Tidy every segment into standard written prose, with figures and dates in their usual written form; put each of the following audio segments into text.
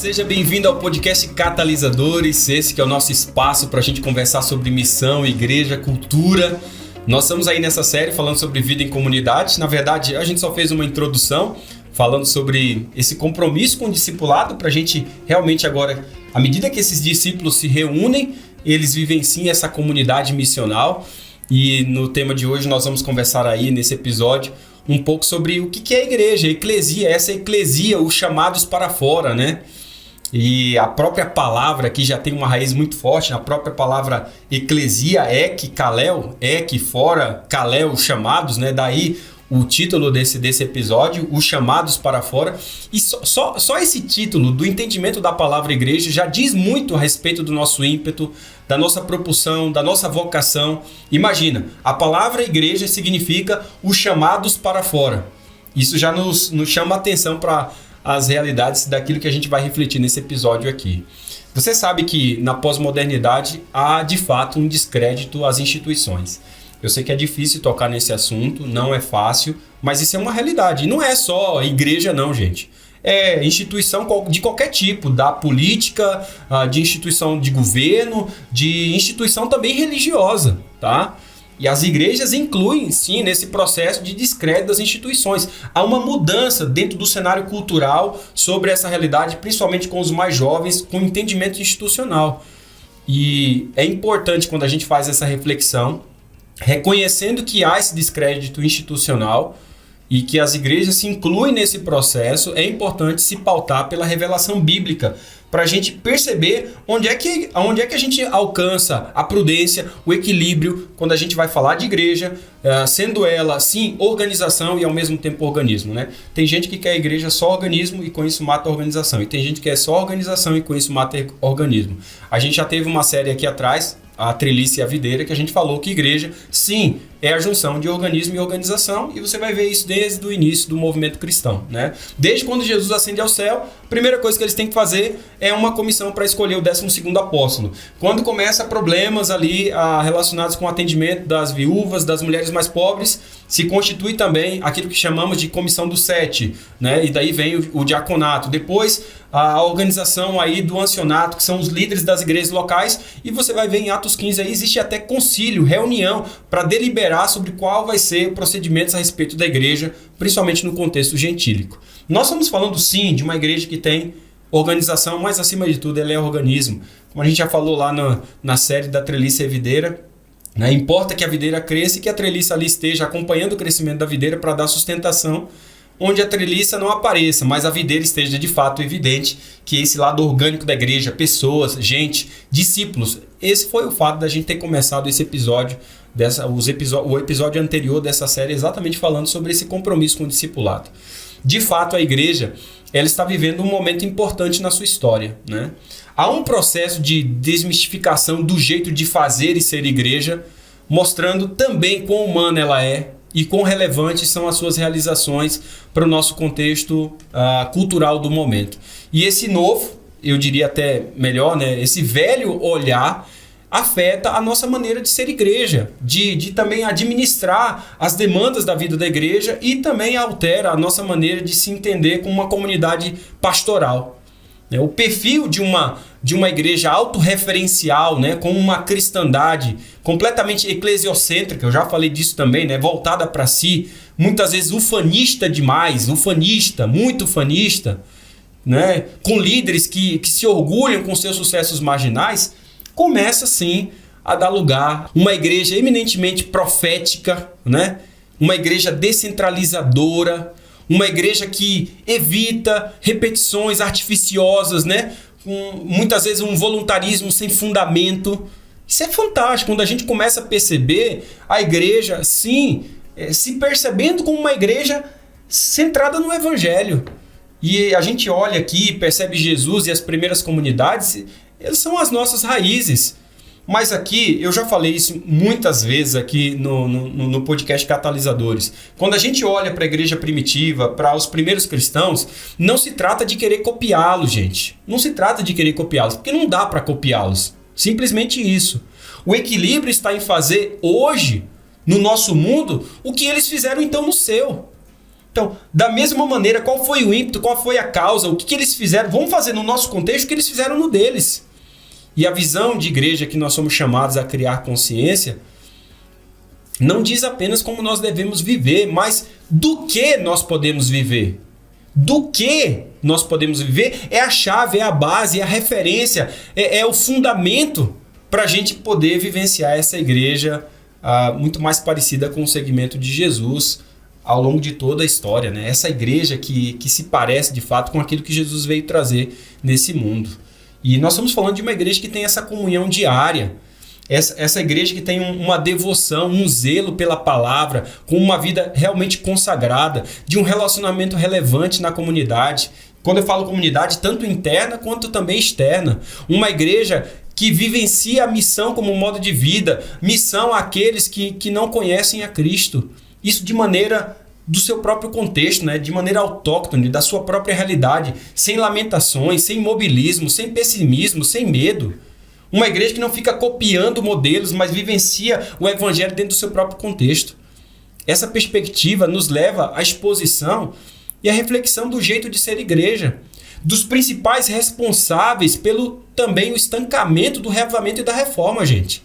Seja bem-vindo ao podcast Catalisadores, esse que é o nosso espaço para a gente conversar sobre missão, igreja, cultura. Nós estamos aí nessa série falando sobre vida em comunidade. Na verdade, a gente só fez uma introdução falando sobre esse compromisso com o discipulado para a gente realmente agora, à medida que esses discípulos se reúnem, eles vivem sim essa comunidade missional. E no tema de hoje nós vamos conversar aí nesse episódio um pouco sobre o que é a igreja, a eclesia, essa eclesia, os chamados para fora, né? E a própria palavra aqui já tem uma raiz muito forte, a própria palavra eclesia, kalel, fora, kalel, chamados, né? Daí o título desse episódio, os chamados para fora. E só esse título do entendimento da palavra igreja já diz muito a respeito do nosso ímpeto, da nossa propulsão, da nossa vocação. Imagina, a palavra igreja significa os chamados para fora. Isso já nos chama a atenção para as realidades daquilo que a gente vai refletir nesse episódio aqui. Você sabe que na pós-modernidade há de fato um descrédito às instituições. Eu sei que é difícil tocar nesse assunto, não é fácil, mas isso é uma realidade. E não é só igreja não, gente. É instituição de qualquer tipo, da política, de instituição de governo, de instituição também religiosa, tá? E as igrejas incluem, sim, nesse processo de descrédito das instituições. Há uma mudança dentro do cenário cultural sobre essa realidade, principalmente com os mais jovens, com entendimento institucional. E é importante quando a gente faz essa reflexão, reconhecendo que há esse descrédito institucional e que as igrejas se incluem nesse processo, é importante se pautar pela revelação bíblica, para a gente perceber onde é que a gente alcança a prudência, o equilíbrio, quando a gente vai falar de igreja, sendo ela, sim, organização e ao mesmo tempo organismo, né? Tem gente que quer a igreja só organismo e com isso mata a organização. E tem gente que quer só organização e com isso mata organismo. A gente já teve uma série aqui atrás, a Trelice e a Videira, que a gente falou que igreja, sim, é a junção de organismo e organização, e você vai ver isso desde o início do movimento cristão, né? Desde quando Jesus ascende ao céu, a primeira coisa que eles têm que fazer é uma comissão para escolher o 12º apóstolo. Quando começa problemas ali relacionados com o atendimento das viúvas, das mulheres mais pobres, se constitui também aquilo que chamamos de comissão dos 7, né? E daí vem o diaconato. Depois, a organização aí do ancianato, que são os líderes das igrejas locais, e você vai ver em Atos 15 aí existe até concílio, reunião, para deliberar sobre qual vai ser o procedimento a respeito da igreja, principalmente no contexto gentílico. Nós estamos falando sim de uma igreja que tem organização, mas acima de tudo ela é organismo. Como a gente já falou lá na série da Trelice e Videira, né? Importa que a videira cresça e que a treliça ali esteja acompanhando o crescimento da videira para dar sustentação, onde a treliça não apareça, mas a videira esteja de fato evidente, que esse lado orgânico da igreja, pessoas, gente, discípulos. Esse foi o fato da gente ter começado esse episódio, o episódio anterior dessa série, exatamente falando sobre esse compromisso com o discipulado. De fato, a igreja ela está vivendo um momento importante na sua história, né? Há um processo de desmistificação do jeito de fazer e ser igreja, mostrando também quão humana ela é e quão relevantes são as suas realizações para o nosso contexto cultural do momento. E esse novo, eu diria até melhor, né, esse velho olhar afeta a nossa maneira de ser igreja, de também administrar as demandas da vida da igreja e também altera a nossa maneira de se entender como uma comunidade pastoral. O perfil de uma igreja autorreferencial, né, com uma cristandade completamente eclesiocêntrica, eu já falei disso também, né, voltada para si, muitas vezes ufanista demais, muito ufanista, né, com líderes que se orgulham com seus sucessos marginais, começa sim a dar lugar a uma igreja eminentemente profética, né, uma igreja descentralizadora, uma igreja que evita repetições artificiosas, né? Muitas vezes um voluntarismo sem fundamento. Isso é fantástico, quando a gente começa a perceber a igreja, sim, se percebendo como uma igreja centrada no evangelho. E a gente olha aqui, percebe Jesus e as primeiras comunidades, eles são as nossas raízes. Mas aqui, eu já falei isso muitas vezes aqui no podcast Catalisadores. Quando a gente olha para a igreja primitiva, para os primeiros cristãos, não se trata de querer copiá-los, gente. Não se trata de querer copiá-los, porque não dá para copiá-los. Simplesmente isso. O equilíbrio está em fazer hoje, no nosso mundo, o que eles fizeram então no seu. Então, da mesma maneira, qual foi o ímpeto, qual foi a causa, o que eles fizeram? Vamos fazer no nosso contexto o que eles fizeram no deles. E a visão de igreja que nós somos chamados a criar consciência não diz apenas como nós devemos viver, mas do que nós podemos viver. Do que nós podemos viver é a chave, é a base, é a referência, é o fundamento para a gente poder vivenciar essa igreja muito mais parecida com o segmento de Jesus ao longo de toda a história, né? Essa igreja que se parece de fato com aquilo que Jesus veio trazer nesse mundo. E nós estamos falando de uma igreja que tem essa comunhão diária, essa igreja que tem uma devoção, um zelo pela palavra, com uma vida realmente consagrada, de um relacionamento relevante na comunidade. Quando eu falo comunidade, tanto interna quanto também externa. Uma igreja que vivencia a missão como modo de vida, missão àqueles que não conhecem a Cristo. Isso de maneira do seu próprio contexto, né? De maneira autóctone, da sua própria realidade, sem lamentações, sem imobilismo, sem pessimismo, sem medo. Uma igreja que não fica copiando modelos, mas vivencia o evangelho dentro do seu próprio contexto. Essa perspectiva nos leva à exposição e à reflexão do jeito de ser igreja, dos principais responsáveis pelo também o estancamento do reavivamento e da reforma, gente.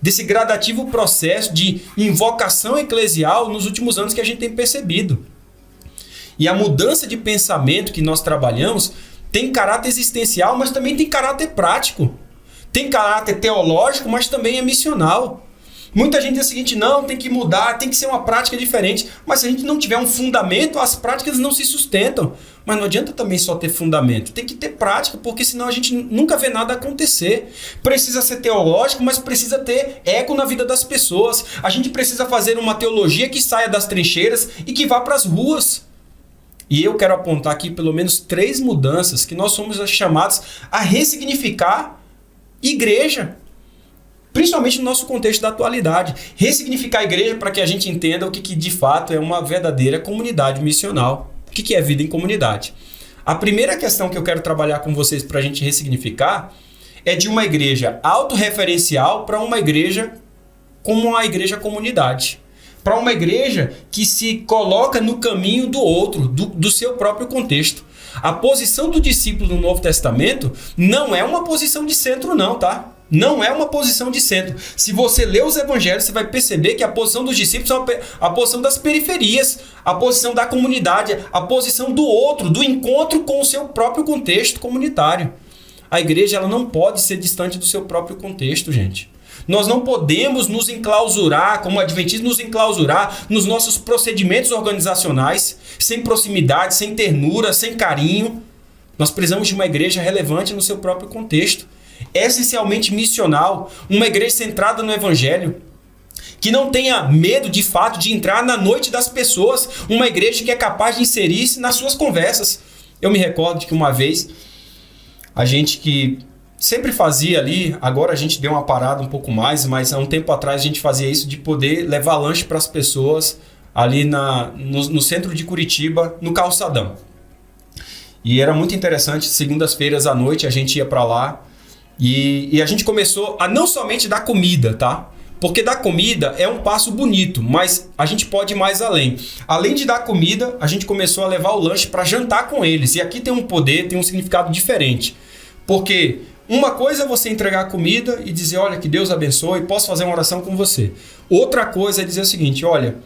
Desse gradativo processo de invocação eclesial nos últimos anos que a gente tem percebido. E a mudança de pensamento que nós trabalhamos tem caráter existencial, mas também tem caráter prático. Tem caráter teológico, mas também é missional. Muita gente diz o seguinte, não, tem que mudar, tem que ser uma prática diferente. Mas se a gente não tiver um fundamento, as práticas não se sustentam. Mas não adianta também só ter fundamento, tem que ter prática, porque senão a gente nunca vê nada acontecer. Precisa ser teológico, mas precisa ter eco na vida das pessoas. A gente precisa fazer uma teologia que saia das trincheiras e que vá para as ruas. E eu quero apontar aqui pelo menos 3 mudanças que nós somos chamados a ressignificar igreja. Principalmente no nosso contexto da atualidade. Ressignificar a igreja para que a gente entenda o que de fato é uma verdadeira comunidade missional. O que é vida em comunidade? A primeira questão que eu quero trabalhar com vocês para a gente ressignificar é de uma igreja autorreferencial para uma igreja como uma igreja comunidade. Para uma igreja que se coloca no caminho do outro, do seu próprio contexto. A posição do discípulo no Novo Testamento não é uma posição de centro não, tá? Não é uma posição de centro. Se você ler os evangelhos, você vai perceber que a posição dos discípulos é a posição das periferias, a posição da comunidade, a posição do outro, do encontro com o seu próprio contexto comunitário. A igreja ela não pode ser distante do seu próprio contexto, gente. Nós não podemos nos enclausurar, como adventistas, nos enclausurar nos nossos procedimentos organizacionais, sem proximidade, sem ternura, sem carinho. Nós precisamos de uma igreja relevante no seu próprio contexto. Essencialmente missional, uma igreja centrada no evangelho, que não tenha medo de fato de entrar na noite das pessoas, uma igreja que é capaz de inserir-se nas suas conversas. Eu me recordo de que uma vez, a gente que sempre fazia ali, agora a gente deu uma parada um pouco mais, mas há um tempo atrás a gente fazia isso de poder levar lanche para as pessoas ali no centro de Curitiba, no calçadão. E era muito interessante, segundas-feiras à noite a gente ia para lá, e a gente começou a não somente dar comida, tá? Porque dar comida é um passo bonito, mas a gente pode ir mais além. Além de dar comida, a gente começou a levar o lanche para jantar com eles. E aqui tem um poder, tem um significado diferente. Porque uma coisa é você entregar comida e dizer, olha, que Deus abençoe, posso fazer uma oração com você. Outra coisa é dizer o seguinte, olha,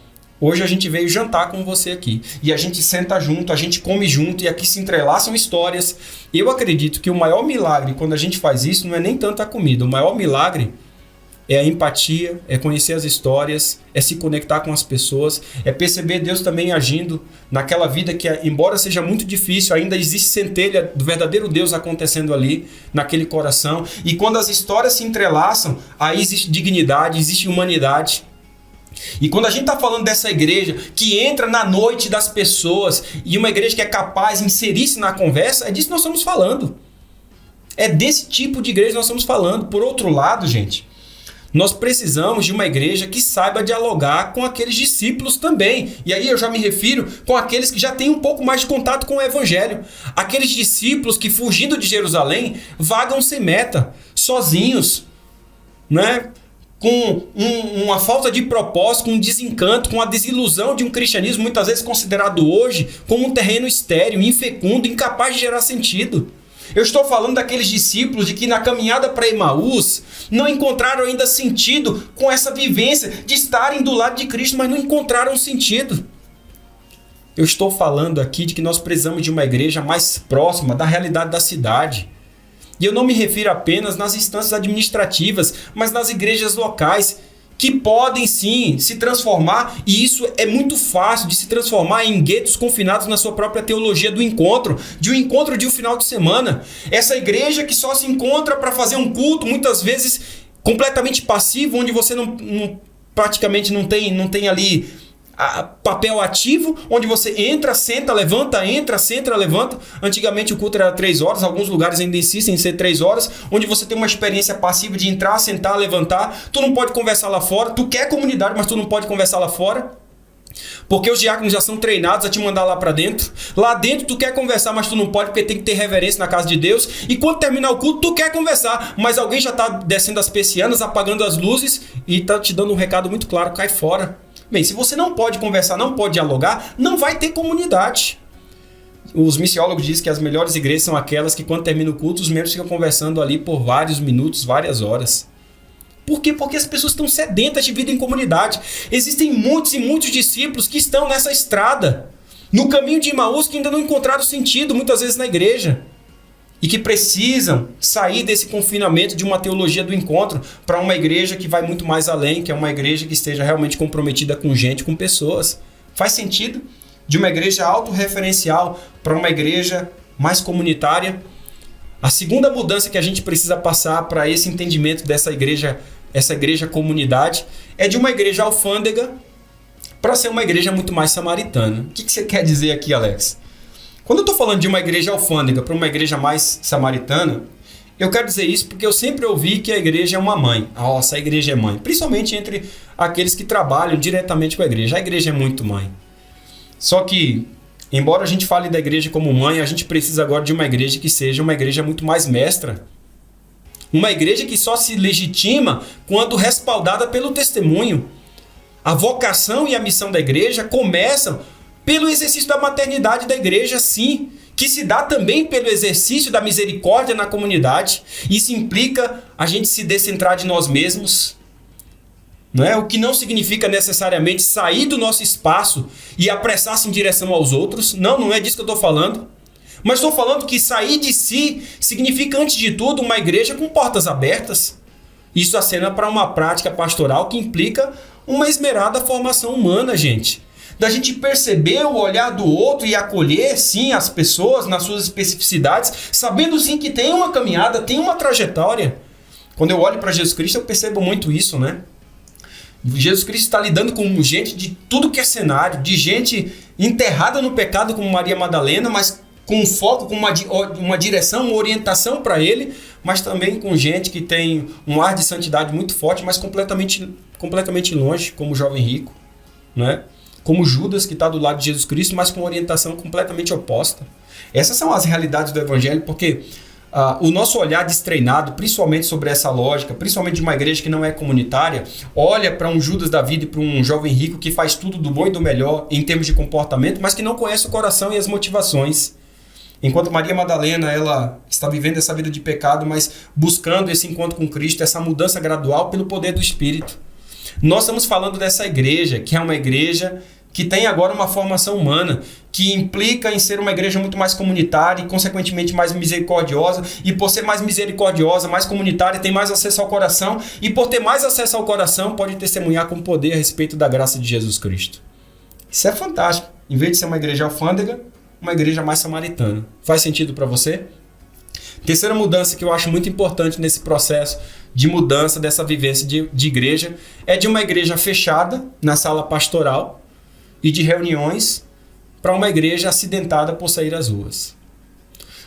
hoje a gente veio jantar com você aqui. E a gente senta junto, a gente come junto e aqui se entrelaçam histórias. Eu acredito que o maior milagre quando a gente faz isso não é nem tanto a comida. O maior milagre é a empatia, é conhecer as histórias, é se conectar com as pessoas, é perceber Deus também agindo naquela vida que, embora seja muito difícil, ainda existe centelha do verdadeiro Deus acontecendo ali, naquele coração. E quando as histórias se entrelaçam, aí existe dignidade, existe humanidade. E quando a gente está falando dessa igreja que entra na noite das pessoas e uma igreja que é capaz de inserir-se na conversa, é disso que nós estamos falando. É desse tipo de igreja que nós estamos falando. Por outro lado, gente, nós precisamos de uma igreja que saiba dialogar com aqueles discípulos também. E aí eu já me refiro com aqueles que já têm um pouco mais de contato com o evangelho. Aqueles discípulos que, fugindo de Jerusalém, vagam sem meta, sozinhos, né? com uma falta de propósito, com um desencanto, com a desilusão de um cristianismo muitas vezes considerado hoje como um terreno estéril, infecundo, incapaz de gerar sentido. Eu estou falando daqueles discípulos de que na caminhada para Emaús não encontraram ainda sentido com essa vivência de estarem do lado de Cristo, mas não encontraram sentido. Eu estou falando aqui de que nós precisamos de uma igreja mais próxima da realidade da cidade. E eu não me refiro apenas nas instâncias administrativas, mas nas igrejas locais, que podem sim se transformar, e isso é muito fácil de se transformar em guetos confinados na sua própria teologia do encontro, de um final de semana. Essa igreja que só se encontra para fazer um culto, muitas vezes completamente passivo, onde você praticamente não tem ali papel ativo, onde você entra, senta, levanta, entra, senta, levanta. Antigamente o culto era 3 horas, alguns lugares ainda insistem em ser 3 horas, onde você tem uma experiência passiva de entrar, sentar, levantar. Tu não pode conversar lá fora, tu quer comunidade, mas tu não pode conversar lá fora, porque os diáconos já são treinados a te mandar lá para dentro. Lá dentro tu quer conversar, mas tu não pode, porque tem que ter reverência na casa de Deus. E quando terminar o culto, tu quer conversar, mas alguém já está descendo as persianas, apagando as luzes e está te dando um recado muito claro: cai fora. Bem, se você não pode conversar, não pode dialogar, não vai ter comunidade. Os missiólogos dizem que as melhores igrejas são aquelas que, quando termina o culto, os membros ficam conversando ali por vários minutos, várias horas. Por quê? Porque as pessoas estão sedentas de vida em comunidade. Existem muitos e muitos discípulos que estão nessa estrada, no caminho de Emaús, que ainda não encontraram sentido, muitas vezes na igreja, e que precisam sair desse confinamento de uma teologia do encontro para uma igreja que vai muito mais além, que é uma igreja que esteja realmente comprometida com gente, com pessoas. Faz sentido? De uma igreja autorreferencial para uma igreja mais comunitária. A segunda mudança que a gente precisa passar para esse entendimento dessa igreja, essa igreja comunidade, é de uma igreja alfândega para ser uma igreja muito mais samaritana. O que você quer dizer aqui, Alex? Quando eu estou falando de uma igreja alfândega para uma igreja mais samaritana, eu quero dizer isso porque eu sempre ouvi que a igreja é uma mãe. Nossa, a igreja é mãe. Principalmente entre aqueles que trabalham diretamente com a igreja. A igreja é muito mãe. Só que, embora a gente fale da igreja como mãe, a gente precisa agora de uma igreja que seja uma igreja muito mais mestra. Uma igreja que só se legitima quando respaldada pelo testemunho. A vocação e a missão da igreja começam pelo exercício da maternidade da igreja, sim, que se dá também pelo exercício da misericórdia na comunidade. Isso implica a gente se descentrar de nós mesmos, não é? O que não significa necessariamente sair do nosso espaço e apressar-se em direção aos outros. Não é disso que eu estou falando. Mas estou falando que sair de si significa, antes de tudo, uma igreja com portas abertas. Isso acena para uma prática pastoral que implica uma esmerada formação humana, gente. Da gente perceber o olhar do outro e acolher, sim, as pessoas nas suas especificidades, sabendo, sim, que tem uma caminhada, tem uma trajetória. Quando eu olho para Jesus Cristo, eu percebo muito isso, né? Jesus Cristo está lidando com gente de tudo que é cenário, de gente enterrada no pecado como Maria Madalena, mas com um foco, com uma direção, uma orientação para ele, mas também com gente que tem um ar de santidade muito forte, mas completamente longe, como o jovem rico, né? Como Judas, que está do lado de Jesus Cristo, mas com uma orientação completamente oposta. Essas são as realidades do Evangelho, porque o nosso olhar destreinado, principalmente sobre essa lógica, principalmente de uma igreja que não é comunitária, olha para um Judas da vida e para um jovem rico que faz tudo do bom e do melhor em termos de comportamento, mas que não conhece o coração e as motivações. Enquanto Maria Madalena, ela está vivendo essa vida de pecado, mas buscando esse encontro com Cristo, essa mudança gradual pelo poder do Espírito. Nós estamos falando dessa igreja, que é uma igreja que tem agora uma formação humana, que implica em ser uma igreja muito mais comunitária e, consequentemente, mais misericordiosa. E por ser mais misericordiosa, mais comunitária, tem mais acesso ao coração. E por ter mais acesso ao coração, pode testemunhar com poder a respeito da graça de Jesus Cristo. Isso é fantástico. Em vez de ser uma igreja alfândega, uma igreja mais samaritana. Faz sentido para você? Terceira mudança que eu acho muito importante nesse processo de mudança dessa vivência de igreja é de uma igreja fechada na sala pastoral e de reuniões para uma igreja acidentada por sair às ruas.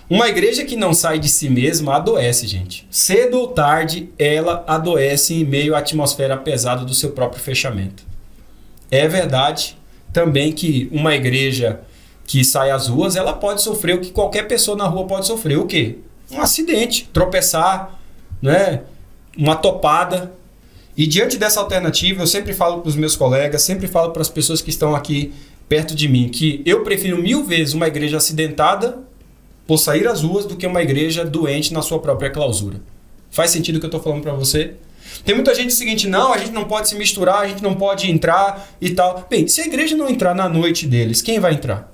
Uma igreja que não sai de si mesma adoece, gente. Cedo ou tarde, ela adoece em meio à atmosfera pesada do seu próprio fechamento. É verdade também que uma igreja que sai às ruas, ela pode sofrer o que qualquer pessoa na rua pode sofrer. O quê? Um acidente, tropeçar, né? Uma topada. E diante dessa alternativa, eu sempre falo para os meus colegas, sempre falo para as pessoas que estão aqui perto de mim, que eu prefiro 1000 vezes uma igreja acidentada por sair às ruas do que uma igreja doente na sua própria clausura. Faz sentido o que eu estou falando para você? Tem muita gente seguinte, não, a gente não pode se misturar, a gente não pode entrar e tal. Bem, se a igreja não entrar na noite deles, quem vai entrar?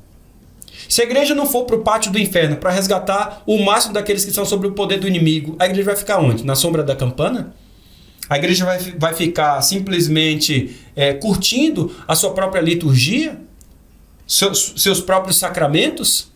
Se a igreja não for para o pátio do inferno para resgatar o máximo daqueles que estão sob o poder do inimigo, a igreja vai ficar onde? Na sombra da campana? A igreja vai ficar simplesmente curtindo a sua própria liturgia? Seus próprios sacramentos?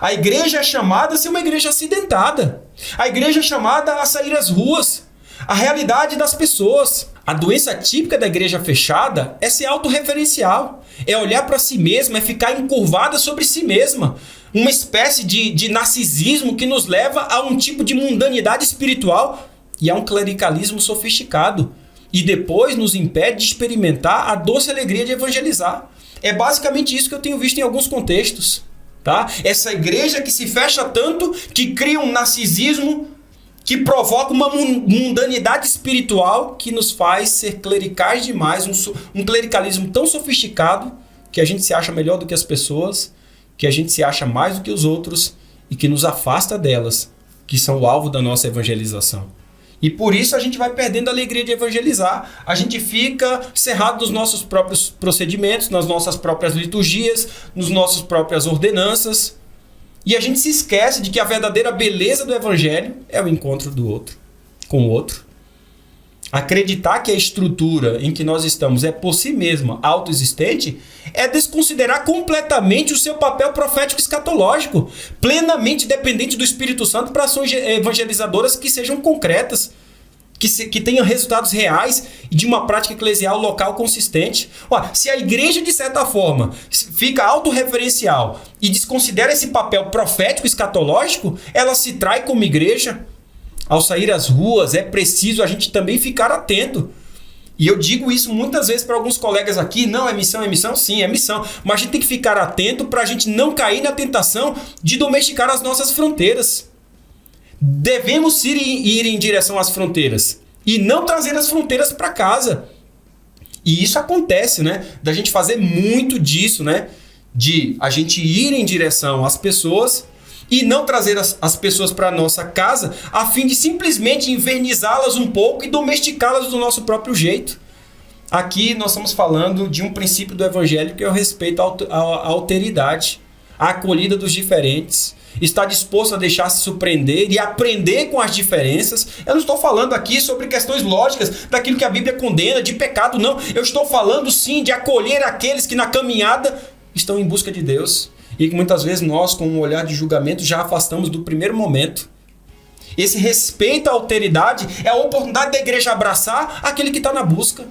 A igreja é chamada a ser uma igreja acidentada. A igreja é chamada a sair às ruas. A realidade das pessoas. A doença típica da igreja fechada é ser autorreferencial. É olhar para si mesma, é ficar encurvada sobre si mesma. Uma espécie de narcisismo que nos leva a um tipo de mundanidade espiritual e a um clericalismo sofisticado. E depois nos impede de experimentar a doce alegria de evangelizar. É basicamente isso que eu tenho visto em alguns contextos. Tá? Essa igreja que se fecha tanto, que cria um narcisismo, que provoca uma mundanidade espiritual que nos faz ser clericais demais, um clericalismo tão sofisticado que a gente se acha melhor do que as pessoas, que a gente se acha mais do que os outros e que nos afasta delas, que são o alvo da nossa evangelização. E por isso a gente vai perdendo a alegria de evangelizar. A gente fica cerrado nos nossos próprios procedimentos, nas nossas próprias liturgias, nas nossas próprias ordenanças. E a gente se esquece de que a verdadeira beleza do evangelho é o encontro do outro com o outro. Acreditar que a estrutura em que nós estamos é por si mesma autoexistente é desconsiderar completamente o seu papel profético escatológico, plenamente dependente do Espírito Santo para ações evangelizadoras que sejam concretas, que tenham resultados reais e de uma prática eclesial local consistente. Se a igreja, de certa forma, fica autorreferencial e desconsidera esse papel profético escatológico, ela se trai como igreja. Ao sair às ruas, é preciso a gente também ficar atento. E eu digo isso muitas vezes para alguns colegas aqui, não, é missão? Sim, é missão. Mas a gente tem que ficar atento para a gente não cair na tentação de domesticar as nossas fronteiras. Devemos ir em direção às fronteiras e não trazer as fronteiras para casa. E isso acontece, né? Da gente fazer muito disso, né? De a gente ir em direção às pessoas e não trazer as pessoas para a nossa casa a fim de simplesmente invernizá-las um pouco e domesticá-las do nosso próprio jeito. Aqui nós estamos falando de um princípio do evangelho que é o respeito à alteridade, à acolhida dos diferentes, estar disposto a deixar-se surpreender e aprender com as diferenças. Eu não estou falando aqui sobre questões lógicas daquilo que a Bíblia condena, de pecado, não. Eu estou falando sim de acolher aqueles que na caminhada estão em busca de Deus. E que muitas vezes nós, com um olhar de julgamento, já afastamos do primeiro momento. Esse respeito à alteridade é a oportunidade da igreja abraçar aquele que está na busca,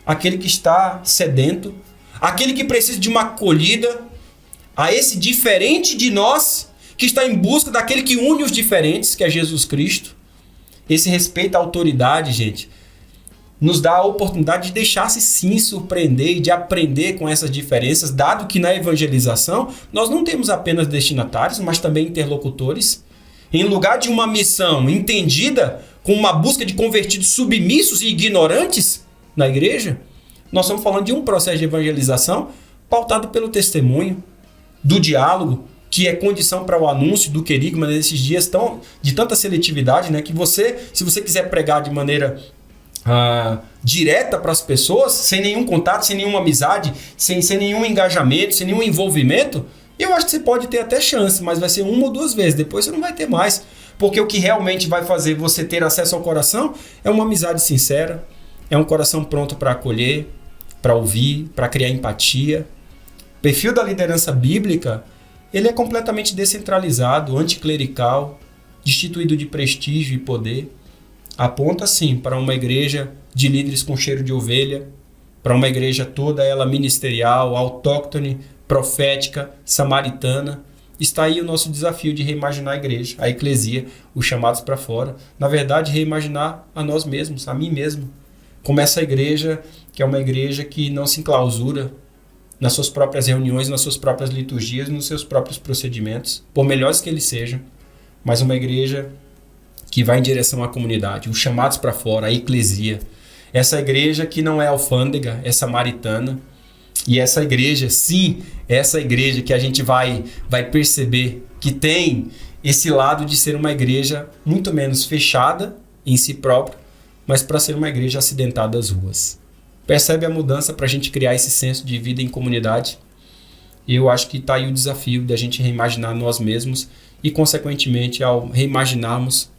aquele que está sedento, aquele que precisa de uma acolhida, a esse diferente de nós, que está em busca daquele que une os diferentes, que é Jesus Cristo. Esse respeito à autoridade, gente, nos dá a oportunidade de deixar-se sim surpreender e de aprender com essas diferenças, dado que na evangelização nós não temos apenas destinatários, mas também interlocutores. Em lugar de uma missão entendida com uma busca de convertidos submissos e ignorantes na igreja, nós estamos falando de um processo de evangelização pautado pelo testemunho, do diálogo, que é condição para o anúncio do querigma nesses dias de tanta seletividade, né? Que se você quiser pregar de maneira direta para as pessoas, sem nenhum contato, sem nenhuma amizade, sem nenhum engajamento, sem nenhum envolvimento, eu acho que você pode ter até chance, mas vai ser 1 ou 2 vezes, depois você não vai ter mais, porque o que realmente vai fazer você ter acesso ao coração é uma amizade sincera, é um coração pronto para acolher, para ouvir, para criar empatia. O perfil da liderança bíblica, ele é completamente descentralizado, anticlerical, destituído de prestígio e poder. Aponta sim para uma igreja de líderes com cheiro de ovelha, para uma igreja toda ela ministerial, autóctone, profética, samaritana. Está aí o nosso desafio de reimaginar a igreja, a eclesia, os chamados para fora. Na verdade, reimaginar a nós mesmos, a mim mesmo. Como essa igreja, que é uma igreja que não se enclausura nas suas próprias reuniões, nas suas próprias liturgias, nos seus próprios procedimentos, por melhores que eles sejam, mas uma igreja que vai em direção à comunidade, os chamados para fora, a eclesia. Essa igreja que não é alfândega, é samaritana. E essa igreja, sim, essa igreja que a gente vai perceber que tem esse lado de ser uma igreja muito menos fechada em si própria, mas para ser uma igreja acidentada às ruas. Percebe a mudança para a gente criar esse senso de vida em comunidade? Eu acho que está aí o desafio da gente reimaginar nós mesmos e, consequentemente, ao reimaginarmos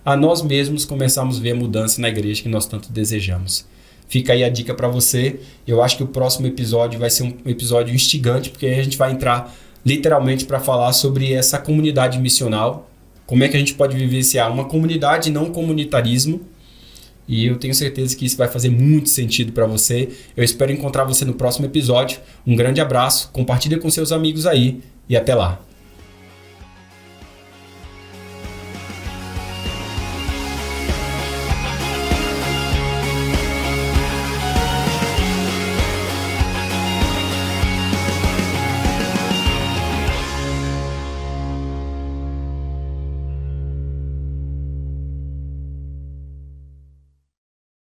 a nós mesmos, começarmos a ver a mudança na igreja que nós tanto desejamos. Fica aí a dica para você. Eu acho que o próximo episódio vai ser um episódio instigante, porque aí a gente vai entrar literalmente para falar sobre essa comunidade missional, como é que a gente pode vivenciar uma comunidade e não um comunitarismo. E eu tenho certeza que isso vai fazer muito sentido para você. Eu espero encontrar você no próximo episódio. Um grande abraço, compartilha com seus amigos aí e até lá.